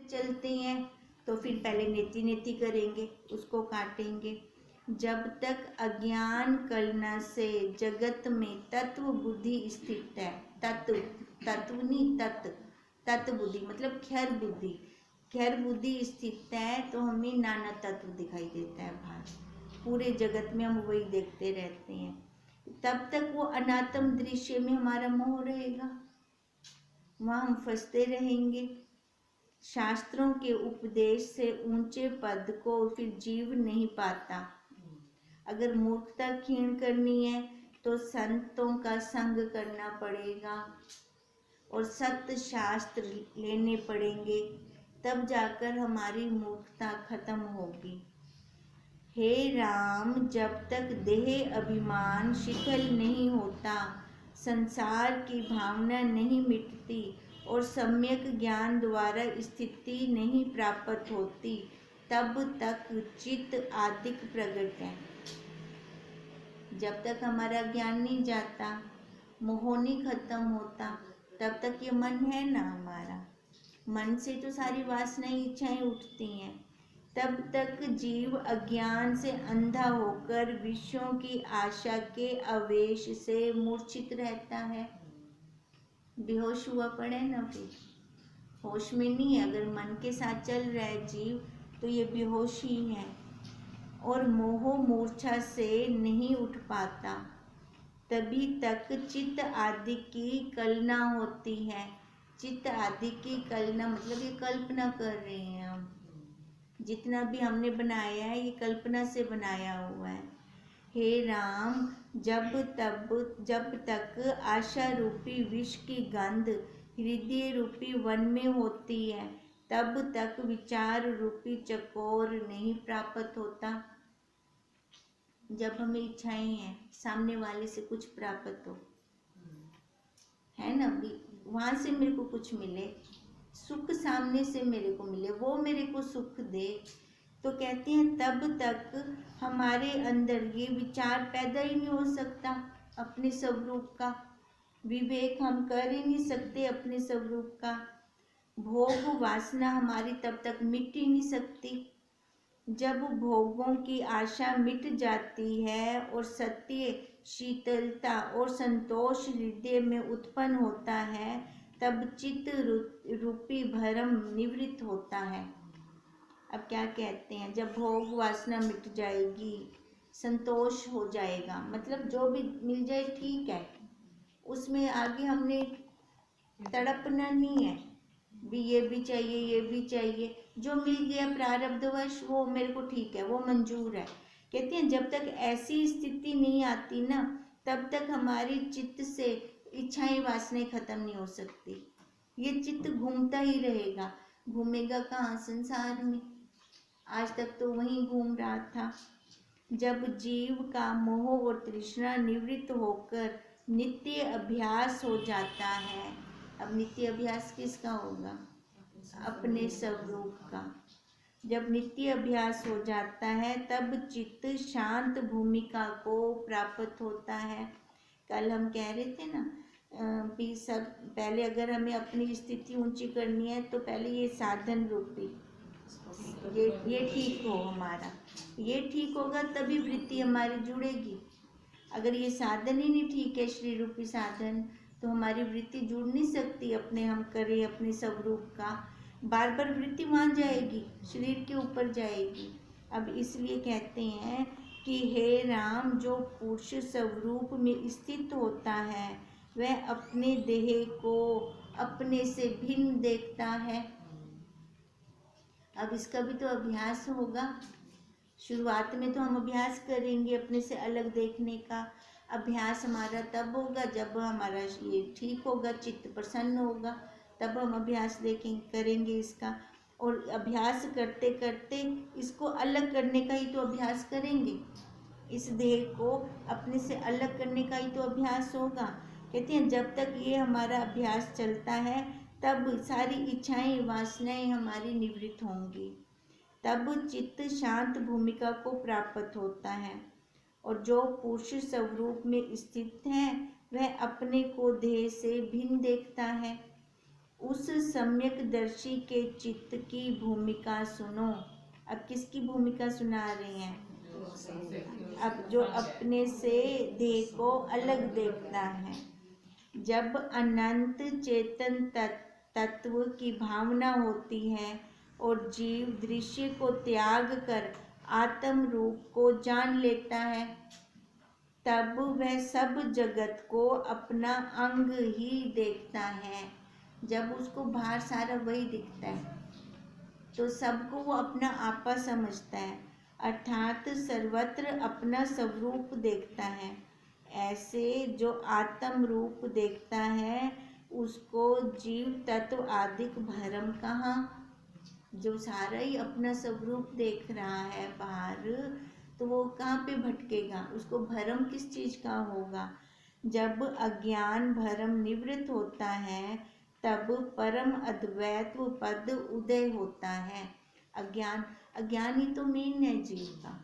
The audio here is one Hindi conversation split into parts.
चलती हैं तो फिर पहले नेति नेति करेंगे, उसको काटेंगे। जब तक अज्ञान कलना से जगत में तत्व बुद्धि स्थित है, तत्व नहीं तत्व बुद्धि मतलब क्षर बुद्धि, क्षर बुद्धि स्थित है तो हमें नाना तत्व दिखाई देता है बाहर, पूरे जगत में हम वही देखते रहते हैं। तब तक वो अनात्म दृश्य में हमारा मोह रहेगा, वहाँ हम फंसते रहेंगे। शास्त्रों के उपदेश से ऊंचे पद को फिर जीव नहीं पाता। अगर मूर्खता क्षीण करनी है तो संतों का संग करना पड़ेगा और सत्य शास्त्र लेने पड़ेंगे, तब जाकर हमारी मूर्खता खत्म होगी। हे राम, जब तक देह अभिमान शिथिल नहीं होता, संसार की भावना नहीं मिटती और सम्यक ज्ञान द्वारा स्थिति नहीं प्राप्त होती, तब तक चित्त आदिक प्रकट है। जब तक हमारा ज्ञान नहीं जाता, मोह नहीं खत्म होता, तब तक ये मन है ना हमारा, मन से तो सारी वासनाएं इच्छाएं उठती हैं। तब तक जीव अज्ञान से अंधा होकर विषयों की आशा के आवेश से मूर्छित रहता है। बेहोश हुआ पड़े ना, फिर होश में नहीं है। अगर मन के साथ चल रहा है जीव तो ये बेहोश ही है और मोह मूर्छा से नहीं उठ पाता। तभी तक चित्त आदि की कल्पना होती है। चित्त आदि की कल्पना मतलब ये कल्पना कर रहे हैं हम, जितना भी हमने बनाया है ये कल्पना से बनाया हुआ है। हे राम, जब तक आशा रूपी विष की गंध हृदय रूपी वन में होती है, तब तक विचार रूपी चकोर नहीं प्राप्त होता। जब हमें इच्छाएं हैं सामने वाले से कुछ प्राप्त हो, है ना, वहां से मेरे को कुछ मिले, सुख सामने से मेरे को मिले, वो मेरे को सुख दे, तो कहते हैं तब तक हमारे अंदर ये विचार पैदा ही नहीं हो सकता। अपने स्वरूप का विवेक हम कर ही नहीं सकते, अपने स्वरूप का भोग वासना हमारी तब तक मिट ही नहीं सकती। जब भोगों की आशा मिट जाती है और सत्य, शीतलता और संतोष हृदय में उत्पन्न होता है, तब चित्त रूपी भ्रम निवृत्त होता है। अब क्या कहते हैं, जब भोग वासना मिट जाएगी, संतोष हो जाएगा, मतलब जो भी मिल जाए ठीक है, उसमें आगे हमने तड़पना नहीं है भी ये भी चाहिए ये भी चाहिए, जो मिल गया प्रारब्धवश वो मेरे को ठीक है, वो मंजूर है। कहते हैं जब तक ऐसी स्थिति नहीं आती ना, तब तक हमारी चित्त से इच्छाएं वासनाएं खत्म नहीं हो सकती। ये चित्त घूमता ही रहेगा, घूमेगा कहाँ, संसार में। आज तक तो वहीं घूम रहा था। जब जीव का मोह और तृष्णा निवृत्त होकर नित्य अभ्यास हो जाता है, अब नित्य अभ्यास किसका होगा, अपने स्वरूप का। जब नित्य अभ्यास हो जाता है तब चित्त शांत भूमिका को प्राप्त होता है। कल हम कह रहे थे ना भी सब पहले अगर हमें अपनी स्थिति ऊंची करनी है तो पहले ये साधन रूपी ये ठीक हो, हमारा ये ठीक होगा तभी वृत्ति हमारी जुड़ेगी। अगर ये साधन ही नहीं ठीक है, श्री रूपी साधन, तो हमारी वृत्ति जुड़ नहीं सकती अपने हम करें अपने स्वरूप का। बार बार वृत्ति वहाँ जाएगी, शरीर के ऊपर जाएगी। अब इसलिए कहते हैं कि हे राम, जो पुरुष स्वरूप में स्थित होता है वह अपने देह को अपने से भिन्न देखता है। अब इसका भी तो अभ्यास होगा। शुरुआत में तो हम अभ्यास करेंगे अपने से अलग देखने का। अभ्यास हमारा तब होगा जब हमारा ये ठीक होगा, चित्त प्रसन्न होगा, तब हम अभ्यास करेंगे इसका। और अभ्यास करते करते इसको अलग करने का ही तो अभ्यास करेंगे, इस देह को अपने से अलग करने का ही तो अभ्यास होगा। कहते हैं जब तक ये हमारा अभ्यास चलता है तब सारी इच्छाएं वासनाएं हमारी निवृत्त होंगी, तब चित्त शांत भूमिका को प्राप्त होता है। और जो पुरुष स्वरूप में स्थित है वह अपने को देह से भिन्न देखता है। उस सम्यकदर्शी के चित्त की भूमिका सुनो। अब किसकी भूमिका सुना रहे हैं? अब जो अपने से देह को अलग देखता है। जब अनंत चेतन तत्व की भावना होती है और जीव दृश्य को त्याग कर आत्म रूप को जान लेता है, तब वह सब जगत को अपना अंग ही देखता है। जब उसको बाहर सारा वही दिखता है तो सबको वो अपना आपा समझता है, अर्थात सर्वत्र अपना स्वरूप देखता है। ऐसे जो आत्म रूप देखता है उसको जीव तत्व आदिक भरम कहाँ? जो सारा ही अपना स्वरूप देख रहा है बाहर, तो वो कहाँ पे भटकेगा? उसको भरम किस चीज का होगा? जब अज्ञान भरम निवृत्त होता है तब परम अद्वैत पद उदय होता है। अज्ञान ही तो मेन है जीव का,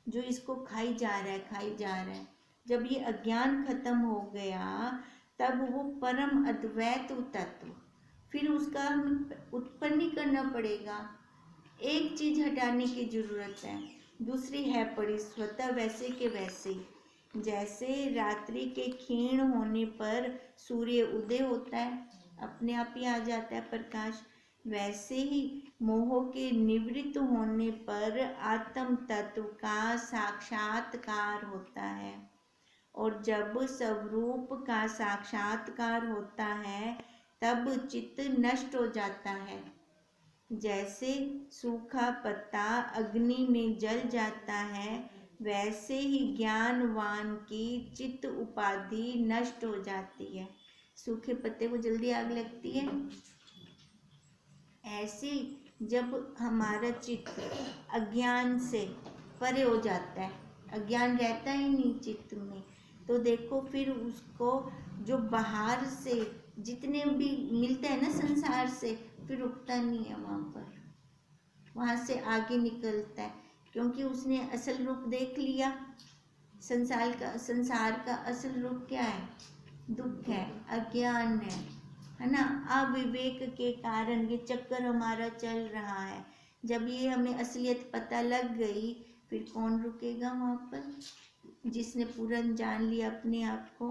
जो इसको खाई जा रहा है। जब ये अज्ञान खत्म हो गया तब वो परम अद्वैत तत्व फिर उसका हमें उत्पन्न ही करना पड़ेगा। एक चीज हटाने की जरूरत है, दूसरी है पड़ी स्वतः वैसे के वैसे। जैसे रात्रि के क्षीण होने पर सूर्य उदय होता है, अपने आप ही आ जाता है प्रकाश, वैसे ही मोह के निवृत्त होने पर आत्म तत्व का साक्षात्कार होता है। और जब स्वरूप का साक्षात्कार होता है तब चित्त नष्ट हो जाता है। जैसे सूखा पत्ता अग्नि में जल जाता है, वैसे ही ज्ञानवान की चित्त उपाधि नष्ट हो जाती है। सूखे पत्ते को जल्दी आग लगती है, ऐसे जब हमारा चित्त अज्ञान से परे हो जाता है, अज्ञान रहता ही नहीं चित्त में, तो देखो फिर उसको जो बाहर से जितने भी मिलते हैं ना संसार से, फिर रुकता नहीं है वहाँ से आगे निकलता है, क्योंकि उसने असल रूप देख लिया। संसार का असल रूप क्या है? दुख है, अज्ञान है ना। अविवेक के कारण ये चक्कर हमारा चल रहा है। जब ये हमें असलियत पता लग गई फिर कौन रुकेगा वहाँ पर? जिसने पूरा जान लिया अपने आप को।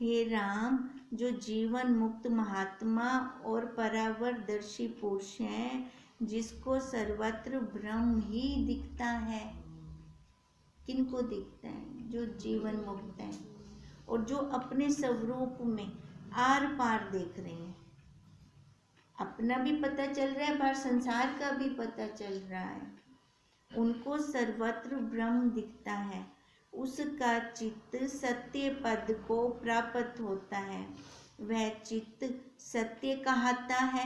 हे राम, जो जीवन मुक्त महात्मा और परावरदर्शी पुरुष हैं, जिसको सर्वत्र ब्रह्म ही दिखता है। किनको दिखता है? जो जीवन मुक्त है और जो अपने स्वरूप में आर पार देख रहे हैं। अपना भी पता चल रहा है, बाहर संसार का भी पता चल रहा है। उनको सर्वत्र ब्रह्म दिखता है। उसका चित्त सत्य पद को प्राप्त होता है। वह चित्त सत्य कहता है,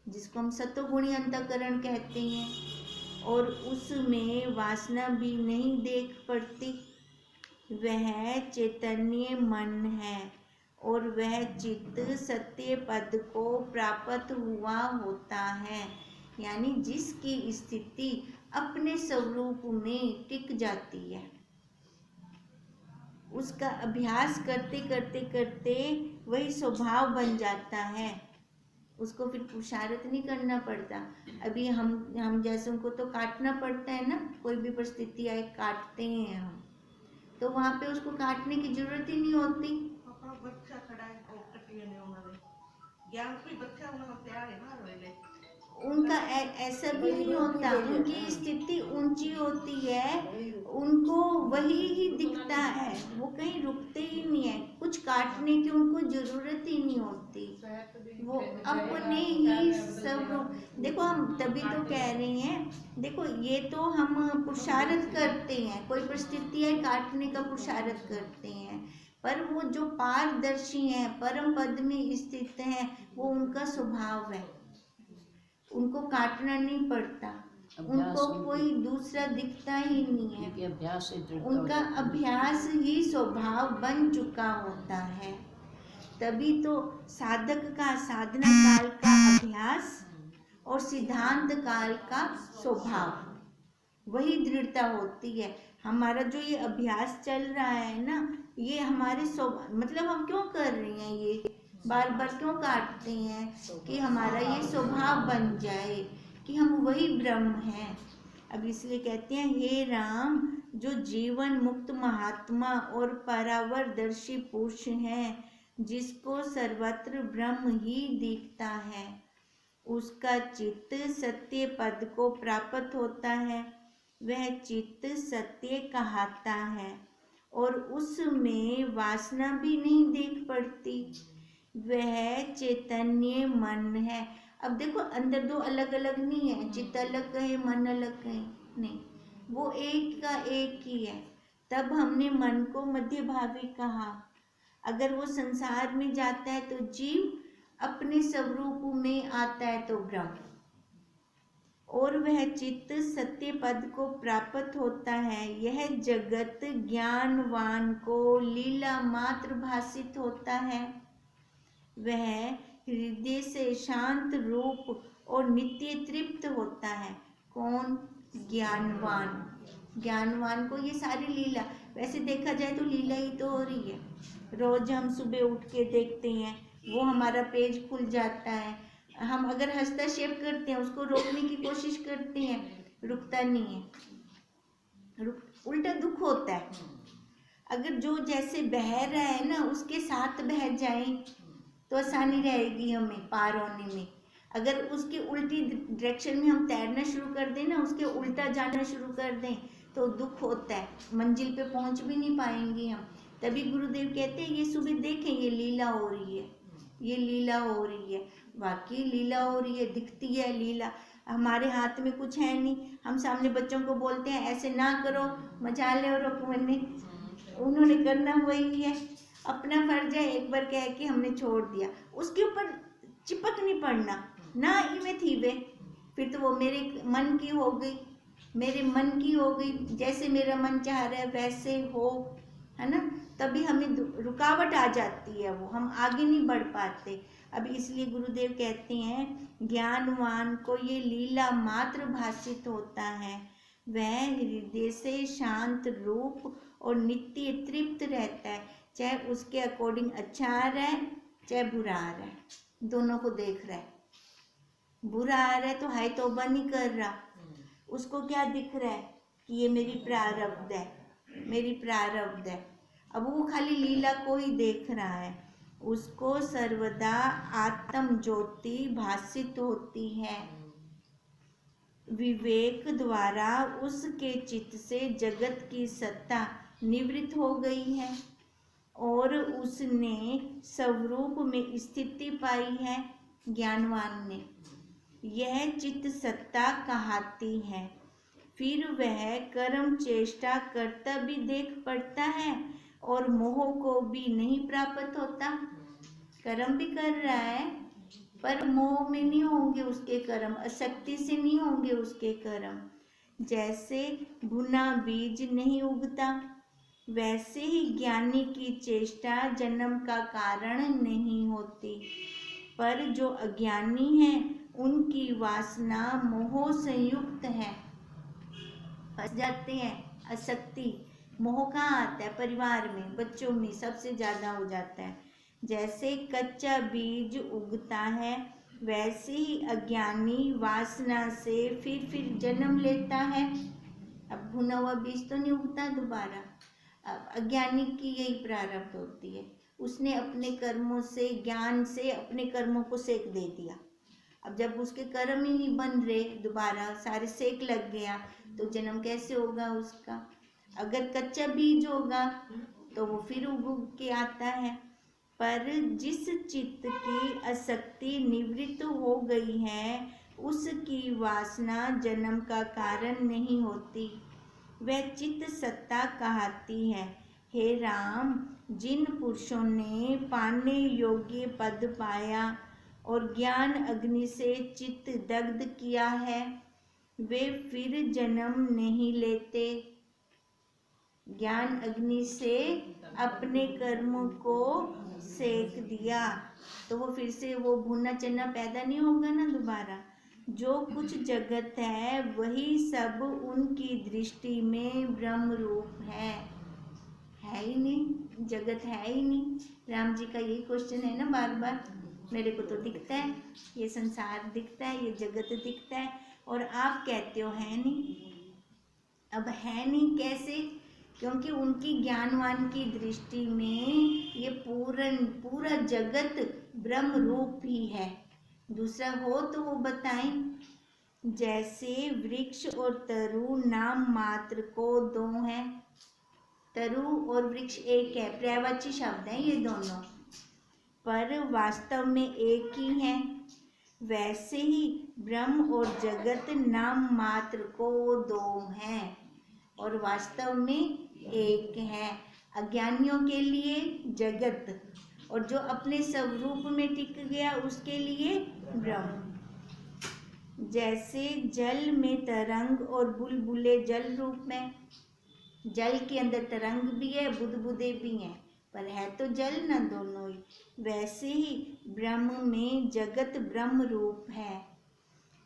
जिसको हम सत्वगुणी अंतःकरण कहते हैं, और उसमें वासना भी नहीं देख पड़ती। वह चैतन्य मन है और वह चित्त सत्य पद को प्राप्त हुआ होता है, यानी जिसकी स्थिति अपने स्वरूप में टिक जाती है। उसका अभ्यास करते करते करते वही स्वभाव बन जाता है। उसको फिर पुरुषार्थ नहीं करना पड़ता। अभी हम जैसों को तो काटना पड़ता है ना, कोई भी परिस्थिति आए काटते हैं हम, तो वहाँ पे उसको काटने की जरूरत ही नहीं होती। बच्चा खड़ा है ज्ञान कोई बच्चा तैयार है ना, उनका ऐसा भी नहीं होता। उनकी स्थिति ऊंची होती है, उनको वही ही दिखता है, वो कहीं रुकते ही नहीं है। कुछ काटने की उनको जरूरत ही नहीं होती, वो अपने ही सब। देखो हम तभी तो कह रहे हैं, देखो ये तो हम पुरुषार्थ करते हैं, कोई परिस्थिति है काटने का पुरुषार्थ करते हैं, पर वो जो पारदर्शी हैं, परम पद में स्थित हैं, वो उनका स्वभाव है। उनको काटना नहीं पड़ता, उनको कोई दूसरा दिखता ही नहीं है। उनका अभ्यास ही स्वभाव बन चुका होता है। तभी तो साधक का साधना काल का अभ्यास और सिद्धांत काल का स्वभाव, वही दृढ़ता होती है। हमारा जो ये अभ्यास चल रहा है ना, ये हमारे मतलब हम क्यों कर रहे हैं ये? बार बार क्यों काटते हैं? कि हमारा ये स्वभाव बन जाए कि हम वही ब्रह्म हैं। अब इसलिए कहते हैं, हे राम, जो जीवन मुक्त महात्मा और परावरदर्शी पुरुष हैं, जिसको सर्वत्र ब्रह्म ही दिखता है, उसका चित्त सत्य पद को प्राप्त होता है। वह चित्त सत्य कहलाता है और उसमें वासना भी नहीं देख पड़ती। वह चैतन्य मन है। अब देखो, अंदर दो अलग अलग नहीं है, चित्त अलग कहे मन अलग कहे, नहीं, वो एक का एक ही है। तब हमने मन को मध्यभावी कहा। अगर वो संसार में जाता है तो जीव, अपने स्वरूप में आता है तो ब्रह्म, और वह चित्त सत्य पद को प्राप्त होता है। यह जगत ज्ञानवान को लीला मात्र भासित होता है। वह हृदय से शांत रूप और नित्य तृप्त होता है। कौन? ज्ञानवान। ज्ञानवान को ये सारी लीला, वैसे देखा जाए तो लीला ही तो हो रही है। रोज हम सुबह उठ के देखते हैं, वो हमारा पेज खुल जाता है, हम अगर हस्तक्षेप करते हैं, उसको रोकने की कोशिश करते हैं, रुकता नहीं है, उल्टा दुख होता है। अगर जो जैसे बह रहा है ना, उसके साथ बह जाए तो आसानी रहेगी हमें पार होने में। अगर उसकी उल्टी डायरेक्शन में हम तैरना शुरू कर दें ना, उसके उल्टा जाना शुरू कर दें, तो दुख होता है, मंजिल पे पहुंच भी नहीं पाएंगे हम। तभी गुरुदेव कहते हैं, ये सुबह देखें, ये लीला हो रही है, ये लीला हो रही है, वाकई लीला हो रही है, दिखती है लीला। हमारे हाथ में कुछ है नहीं, हम सामने बच्चों को बोलते हैं ऐसे ना करो, मजा ले, और उन्होंने करना वही है, अपना फर्ज है, एक बार कह के हमने छोड़ दिया, उसके ऊपर चिपक नहीं पड़ना ना, इमें थी वे, फिर तो वो मेरे मन की हो गई, मेरे मन की हो गई, जैसे मेरा मन चाह रहा है वैसे हो, है ना। तभी हमें रुकावट आ जाती है, वो हम आगे नहीं बढ़ पाते। अब इसलिए गुरुदेव कहते हैं, ज्ञानवान को ये लीला मात्र भासित होता है। वह हृदय से शांत रूप और नित्य तृप्त रहता है, चाहे उसके अकॉर्डिंग अच्छा आ रहा है चाहे बुरा आ रहा है, दोनों को देख रहा है। बुरा आ रहा है तो हाय तौबा नहीं कर रहा, उसको क्या दिख रहा है कि ये मेरी प्रारब्ध है, मेरी प्रारब्ध है। अब वो खाली लीला को ही देख रहा है, उसको सर्वदा आत्म ज्योति भासित होती है। विवेक द्वारा उसके चित्त से जगत की सत्ता निवृत्त हो गई है और उसने स्वरूप में स्थिति पाई है। ज्ञानवान ने यह चित्त सत्ता कहलाती है। फिर वह कर्म चेष्टा करता भी देख पड़ता है और मोह को भी नहीं प्राप्त होता। कर्म भी कर रहा है पर मोह में नहीं होंगे उसके कर्म, आसक्ति से नहीं होंगे उसके कर्म। जैसे भुना बीज नहीं उगता, वैसे ही ज्ञानी की चेष्टा जन्म का कारण नहीं होती। पर जो अज्ञानी हैं उनकी वासना मोह संयुक्त है, फंस जाते हैं। आसक्ति मोह कहाँ आता है? परिवार में, बच्चों में सबसे ज़्यादा हो जाता है। जैसे कच्चा बीज उगता है वैसे ही अज्ञानी वासना से फिर जन्म लेता है। अब भुना हुआ बीज तो नहीं उगता दोबारा। अब अज्ञानी की यही प्रारब्ध होती है, उसने अपने कर्मों से, ज्ञान से अपने कर्मों को सेक दे दिया। अब जब उसके कर्म ही नहीं बन रहे, दोबारा सारे सेक लग गया, तो जन्म कैसे होगा उसका? अगर कच्चा बीज होगा तो वो फिर उग के आता है। पर जिस चित्त की आसक्ति निवृत्त हो गई है उसकी वासना जन्म का कारण नहीं होती, वह चित्त सत्ता कहलाती है। हे राम, जिन पुरुषों ने पाने योग्य पद पाया और ज्ञान अग्नि से चित्त दग्ध किया है, वे फिर जन्म नहीं लेते। ज्ञान अग्नि से अपने कर्मों को सेक दिया तो वो फिर से वो भुना चना पैदा नहीं होगा ना दोबारा। जो कुछ जगत है वही सब उनकी दृष्टि में ब्रह्म रूप है ही नहीं, जगत है ही नहीं। राम जी का यही क्वेश्चन है ना बार बार, मेरे को तो दिखता है, ये संसार दिखता है, ये जगत दिखता है, और आप कहते हो है नहीं। अब है नहीं कैसे? क्योंकि उनकी ज्ञानवान की दृष्टि में ये पूरा जगत ब्रह्म रूप ही है। दूसरा हो तो वो बताएं। जैसे वृक्ष और तरु नाम मात्र को दो हैं, तरु और वृक्ष एक है, पर्यायवाची शब्द हैं ये दोनों, पर वास्तव में एक ही है। वैसे ही ब्रह्म और जगत नाम मात्र को दो हैं और वास्तव में एक है। अज्ञानियों के लिए जगत, और जो अपने स्वरूप में टिक गया उसके लिए ब्रह्म। जैसे जल में तरंग और बुलबुले जल रूप में, जल के अंदर तरंग भी है, बुदबुदे भी हैं, पर है तो जल ना दोनों ही। वैसे ही ब्रह्म में जगत ब्रह्म रूप है।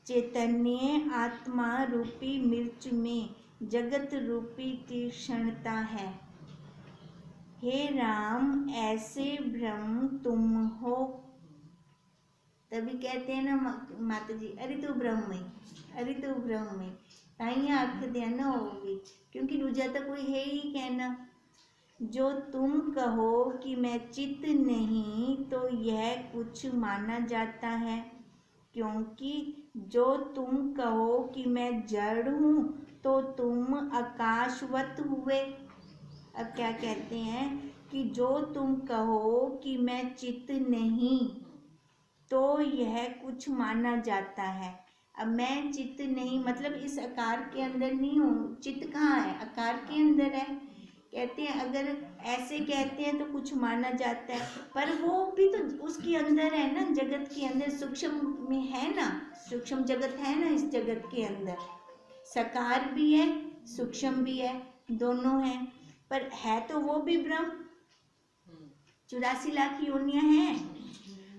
चैतन्य आत्मा रूपी मिर्च में जगत रूपी तीक्ष्णता है। हे राम, ऐसे ब्रह्म तुम हो। तभी कहते हैं ना माता जी, अरे तू ब्रह्म है, अरे तू ब्रह्म है, ताई आँख देना होगी, क्योंकि दूजा तो कोई है ही कहना। जो तुम कहो कि मैं चित्त नहीं, तो यह कुछ माना जाता है, क्योंकि जो तुम कहो कि मैं जड़ हूँ, तो तुम आकाशवत हुए। अब क्या कहते हैं कि जो तुम कहो कि मैं चित्त नहीं, तो यह कुछ माना जाता है। अब मैं चित्त नहीं मतलब इस आकार के अंदर नहीं हूँ, चित्त कहाँ है? आकार के अंदर है। कहते हैं अगर ऐसे कहते हैं तो कुछ माना जाता है, पर वो भी तो उसके अंदर है ना, जगत के अंदर सूक्ष्म में है ना, सूक्ष्म जगत है ना, इस जगत के अंदर साकार भी है सूक्ष्म भी है, दोनों हैं, पर है तो वो भी ब्रह्म। 84 लाख योनियां हैं।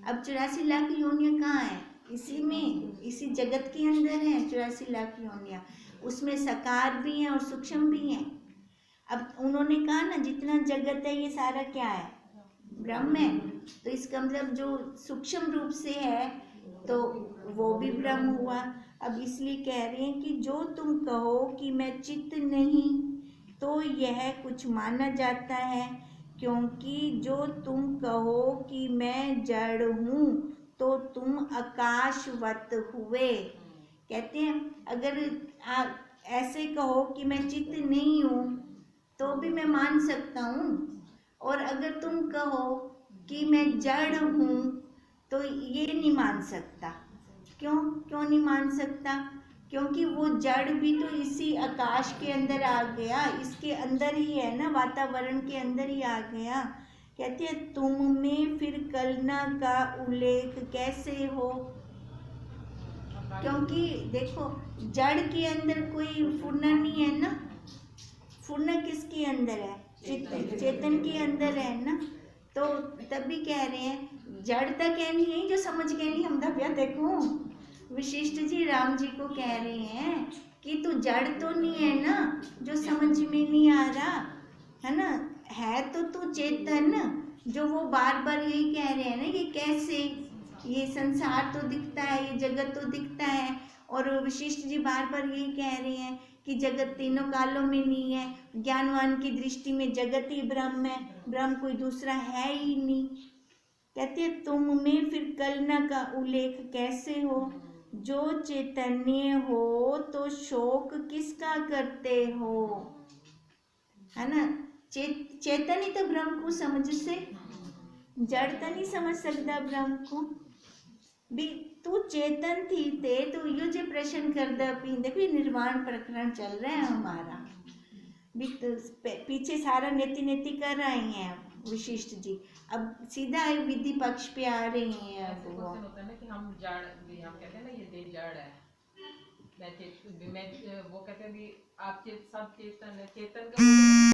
अब 84 लाख योनियां कहाँ है? इसी में, इसी जगत के अंदर है 84 लाख योनियां, उसमें साकार भी हैं और सूक्ष्म भी हैं। अब उन्होंने कहा ना जितना जगत है ये सारा क्या है? ब्रह्म है। तो इसका मतलब जो सूक्ष्म रूप से है तो वो भी ब्रह्म हुआ। अब इसलिए कह रहे हैं कि जो तुम कहो कि मैं चित्त नहीं, तो यह कुछ माना जाता है, क्योंकि जो तुम कहो कि मैं जड़ हूँ, तो तुम आकाशवत हुए। कहते हैं अगर आप ऐसे कहो कि मैं चित्त नहीं हूँ तो भी मैं मान सकता हूँ, और अगर तुम कहो कि मैं जड़ हूँ तो ये नहीं मान सकता। क्यों नहीं मान सकता? क्योंकि वो जड़ भी तो इसी आकाश के अंदर आ गया, इसके अंदर ही है ना, वातावरण के अंदर ही आ गया। कहते हैं तुम में फिर कल्पना का उल्लेख कैसे हो? क्योंकि देखो जड़ के अंदर कोई फुर्ना नहीं है ना, फुर्ना किसके अंदर है? चेतन के अंदर है ना। तो तभी कह रहे हैं जड़ तक है नहीं, जो समझ गए नहीं हम दबिया देखो। वशिष्ठ जी राम जी को कह रहे हैं कि तू जड़ तो नहीं है ना, जो समझ में नहीं आ रहा है ना, है तो तू चेतन। जो वो बार बार यही कह रहे हैं ना कि कैसे ये संसार तो दिखता है, ये जगत तो दिखता है, और वशिष्ठ जी बार बार यही कह रहे हैं कि जगत तीनों कालों में नहीं है। ज्ञानवान की दृष्टि में जगत ही ब्रह्म है, ब्रह्म कोई दूसरा है ही नहीं। कहते हैं तुम में फिर कल्पना का उल्लेख कैसे हो? जो चैतन्य हो तो शोक किसका करते हो? है ना, चेतन ही तो ब्रह्म को समझ से, जड़ तो नहीं समझ सकता ब्रह्म को भी। तू चेतन थी ते तो यो जो प्रश्न कर दी। देखो ये निर्वाण प्रकरण चल रहा है हमारा भी, तो पीछे सारा नेति नेति कर रहे हैं वशिष्ठ जी, अब सीधा विधि पक्ष पे आ रही हैं। अब वो होता है ना कि हम जड़, हम कहते हैं ना ये देह जड़ है, मैं वो कहते हैं भी आप सब चेतन है, चेतन का